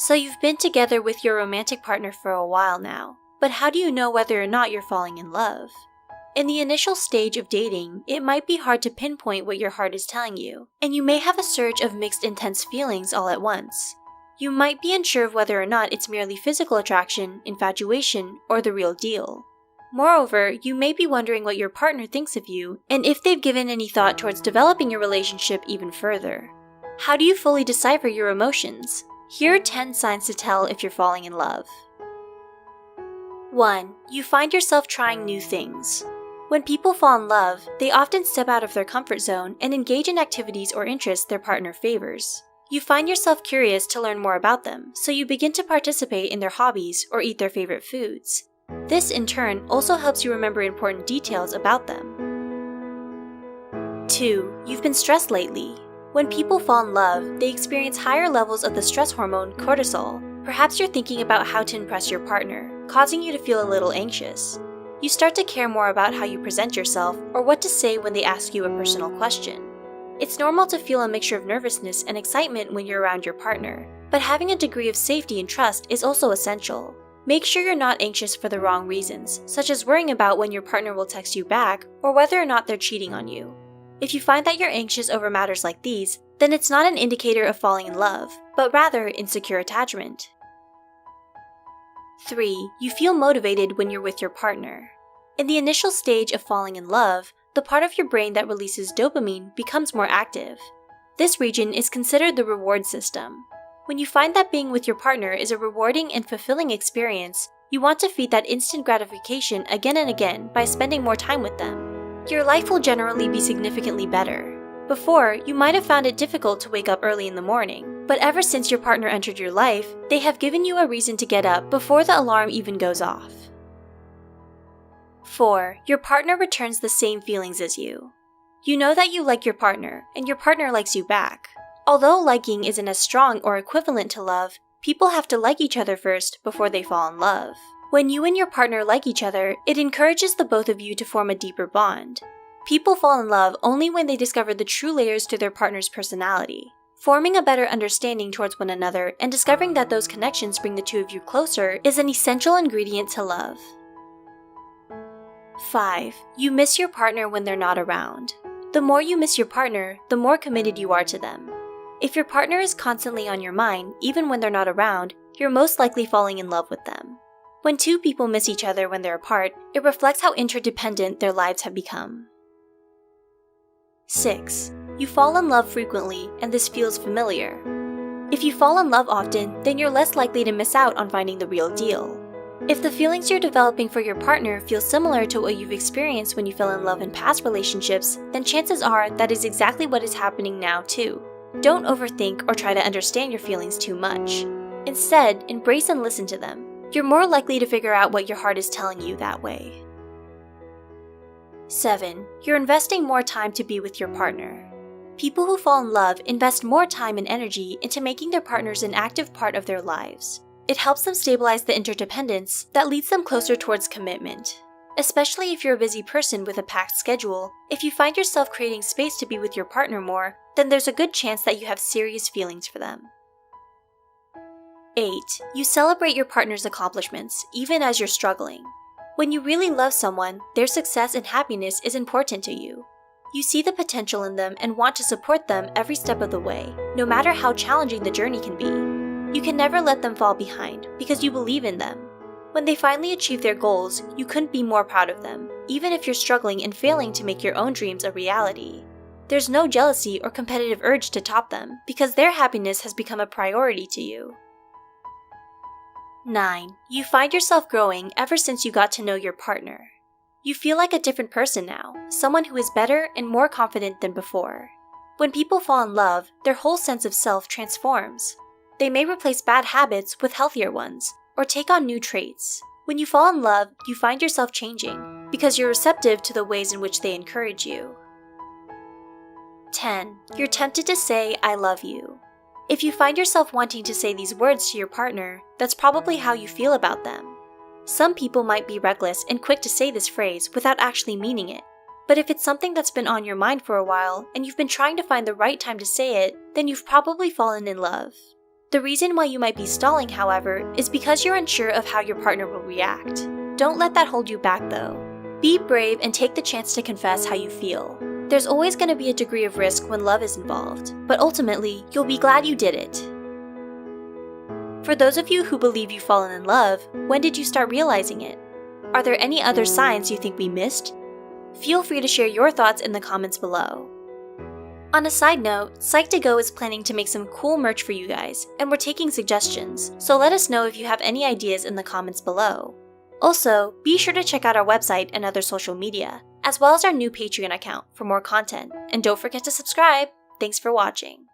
So you've been together with your romantic partner for a while now, but how do you know whether or not you're falling in love? In the initial stage of dating, it might be hard to pinpoint what your heart is telling you, and you may have a surge of mixed intense feelings all at once. You might be unsure of whether or not it's merely physical attraction, infatuation, or the real deal. Moreover, you may be wondering what your partner thinks of you, and if they've given any thought towards developing your relationship even further. How do you fully decipher your emotions? Here are 10 signs to tell if you're falling in love. 1. You find yourself trying new things. When people fall in love, they often step out of their comfort zone and engage in activities or interests their partner favors. You find yourself curious to learn more about them, so you begin to participate in their hobbies or eat their favorite foods. This, in turn, also helps you remember important details about them. 2. You've been stressed lately. When people fall in love, they experience higher levels of the stress hormone cortisol. Perhaps you're thinking about how to impress your partner, causing you to feel a little anxious. You start to care more about how you present yourself or what to say when they ask you a personal question. It's normal to feel a mixture of nervousness and excitement when you're around your partner, but having a degree of safety and trust is also essential. Make sure you're not anxious for the wrong reasons, such as worrying about when your partner will text you back or whether or not they're cheating on you. If you find that you're anxious over matters like these, then it's not an indicator of falling in love, but rather insecure attachment. 3. You feel motivated when you're with your partner. In the initial stage of falling in love, the part of your brain that releases dopamine becomes more active. This region is considered the reward system. When you find that being with your partner is a rewarding and fulfilling experience, you want to feed that instant gratification again and again by spending more time with them. Your life will generally be significantly better. Before, you might have found it difficult to wake up early in the morning, but ever since your partner entered your life, they have given you a reason to get up before the alarm even goes off. 4. Your partner returns the same feelings as you. You know that you like your partner, and your partner likes you back. Although liking isn't as strong or equivalent to love, people have to like each other first before they fall in love. When you and your partner like each other, it encourages the both of you to form a deeper bond. People fall in love only when they discover the true layers to their partner's personality. Forming a better understanding towards one another and discovering that those connections bring the two of you closer is an essential ingredient to love. 5. You miss your partner when they're not around. The more you miss your partner, the more committed you are to them. If your partner is constantly on your mind, even when they're not around, you're most likely falling in love with them. When two people miss each other when they're apart, it reflects how interdependent their lives have become. 6. You fall in love frequently, and this feels familiar. If you fall in love often, then you're less likely to miss out on finding the real deal. If the feelings you're developing for your partner feel similar to what you've experienced when you fell in love in past relationships, then chances are that is exactly what is happening now too. Don't overthink or try to understand your feelings too much. Instead, embrace and listen to them. You're more likely to figure out what your heart is telling you that way. 7. You're investing more time to be with your partner. People who fall in love invest more time and energy into making their partners an active part of their lives. It helps them stabilize the interdependence that leads them closer towards commitment. Especially if you're a busy person with a packed schedule, if you find yourself creating space to be with your partner more, then there's a good chance that you have serious feelings for them. 8. You celebrate your partner's accomplishments, even as you're struggling. When you really love someone, their success and happiness is important to you. You see the potential in them and want to support them every step of the way, no matter how challenging the journey can be. You can never let them fall behind, because you believe in them. When they finally achieve their goals, you couldn't be more proud of them, even if you're struggling and failing to make your own dreams a reality. There's no jealousy or competitive urge to top them, because their happiness has become a priority to you. 9. You find yourself growing ever since you got to know your partner. You feel like a different person now, someone who is better and more confident than before. When people fall in love, their whole sense of self transforms. They may replace bad habits with healthier ones, or take on new traits. When you fall in love, you find yourself changing, because you're receptive to the ways in which they encourage you. 10. You're tempted to say, "I love you." If you find yourself wanting to say these words to your partner, that's probably how you feel about them. Some people might be reckless and quick to say this phrase without actually meaning it. But if it's something that's been on your mind for a while and you've been trying to find the right time to say it, then you've probably fallen in love. The reason why you might be stalling, however, is because you're unsure of how your partner will react. Don't let that hold you back though. Be brave and take the chance to confess how you feel. There's always going to be a degree of risk when love is involved, but ultimately, you'll be glad you did it. For those of you who believe you've fallen in love, when did you start realizing it? Are there any other signs you think we missed? Feel free to share your thoughts in the comments below. On a side note, Psych2Go is planning to make some cool merch for you guys, and we're taking suggestions, so let us know if you have any ideas in the comments below. Also, be sure to check out our website and other social media, as well as our new Patreon account for more content, and don't forget to subscribe! Thanks for watching.